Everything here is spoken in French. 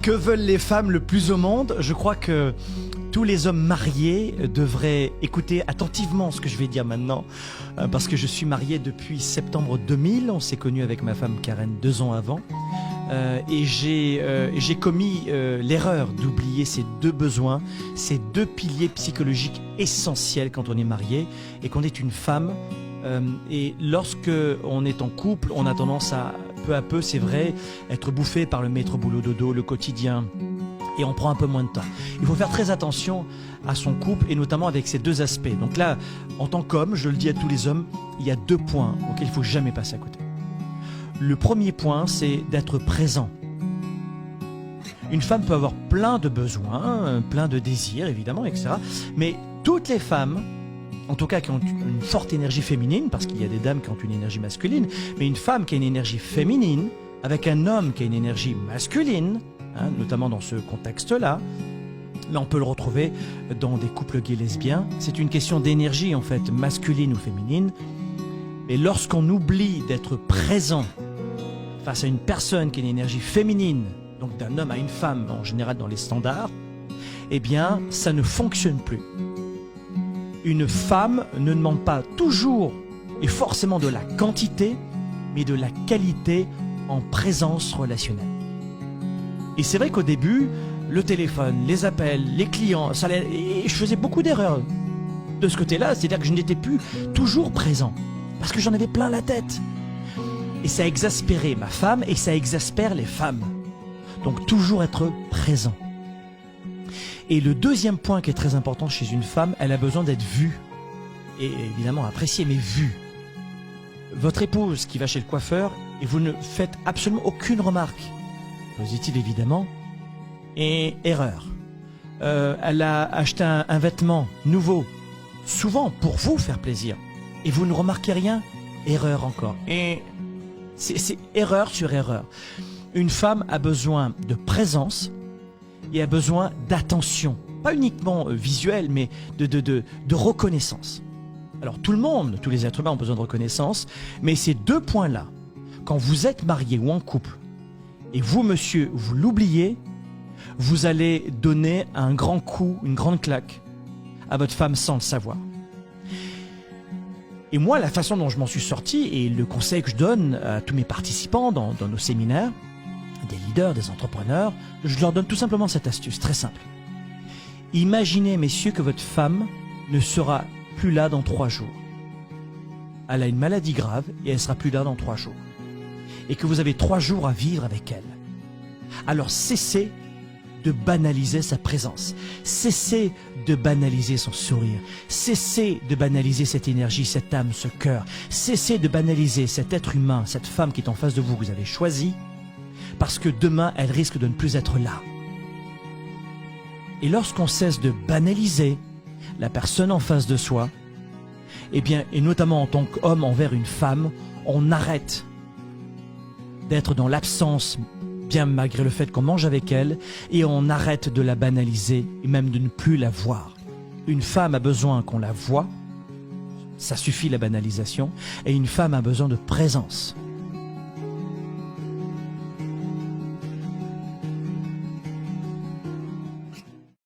Que veulent les femmes le plus au monde? Je crois que tous les hommes mariés devraient écouter attentivement ce que je vais dire maintenant, parce que je suis marié depuis septembre 2000. On s'est connus avec ma femme Karen 2 ans avant. Et j'ai commis l'erreur d'oublier ces deux besoins, ces deux piliers psychologiques essentiels quand on est marié et qu'on est une femme. Et lorsque on est en couple, on a tendance à peu, c'est vrai, être bouffé par le métro boulot dodo, le quotidien, et on prend un peu moins de temps. Il faut faire très attention à son couple et notamment avec ces deux aspects. Donc là, en tant qu'homme, je le dis à tous les hommes, il y a 2 points auxquels il ne faut jamais passer à côté. Le premier point, c'est d'être présent. Une femme peut avoir plein de besoins, plein de désirs évidemment, etc. Mais toutes les femmes, en tout cas qui ont une forte énergie féminine, parce qu'il y a des dames qui ont une énergie masculine, mais une femme qui a une énergie féminine, avec un homme qui a une énergie masculine, notamment dans ce contexte-là, mais on peut le retrouver dans des couples gays lesbiens. C'est une question d'énergie en fait, masculine ou féminine. Et lorsqu'on oublie d'être présent face à une personne qui a une énergie féminine, donc d'un homme à une femme en général dans les standards, eh bien ça ne fonctionne plus. Une femme ne demande pas toujours et forcément de la quantité, mais de la qualité en présence relationnelle. Et c'est vrai qu'au début, le téléphone, les appels, les clients, et je faisais beaucoup d'erreurs de ce côté-là, c'est-à-dire que je n'étais plus toujours présent, parce que j'en avais plein la tête. Et ça exaspérait ma femme et ça exaspère les femmes. Donc toujours être présent. Et le deuxième point qui est très important chez une femme, elle a besoin d'être vue. Et évidemment appréciée, mais vue. Votre épouse qui va chez le coiffeur et vous ne faites absolument aucune remarque, positive évidemment, et erreur. Elle a acheté un vêtement nouveau, souvent pour vous faire plaisir, et vous ne remarquez rien, erreur encore. Et c'est erreur sur erreur. Une femme a besoin de présence et a besoin d'attention, pas uniquement visuelle, mais de reconnaissance. Alors tout le monde, tous les êtres humains ont besoin de reconnaissance, mais ces 2 points-là, quand vous êtes marié ou en couple, et vous, monsieur, vous l'oubliez, vous allez donner un grand coup, une grande claque à votre femme sans le savoir. Et moi, la façon dont je m'en suis sorti, et le conseil que je donne à tous mes participants dans nos séminaires, des leaders, des entrepreneurs, je leur donne tout simplement cette astuce, très simple. Imaginez, messieurs, que votre femme ne sera plus là dans 3 jours. Elle a une maladie grave et elle sera plus là dans 3 jours. Et que vous avez 3 jours à vivre avec elle. Alors cessez de banaliser sa présence. Cessez de banaliser son sourire. Cessez de banaliser cette énergie, cette âme, ce cœur. Cessez de banaliser cet être humain, cette femme qui est en face de vous, que vous avez choisi, parce que demain, elle risque de ne plus être là. Et lorsqu'on cesse de banaliser la personne en face de soi, eh bien, et notamment en tant qu'homme envers une femme, on arrête d'être dans l'absence, bien malgré le fait qu'on mange avec elle, et on arrête de la banaliser et même de ne plus la voir. Une femme a besoin qu'on la voie, ça suffit la banalisation, et une femme a besoin de présence.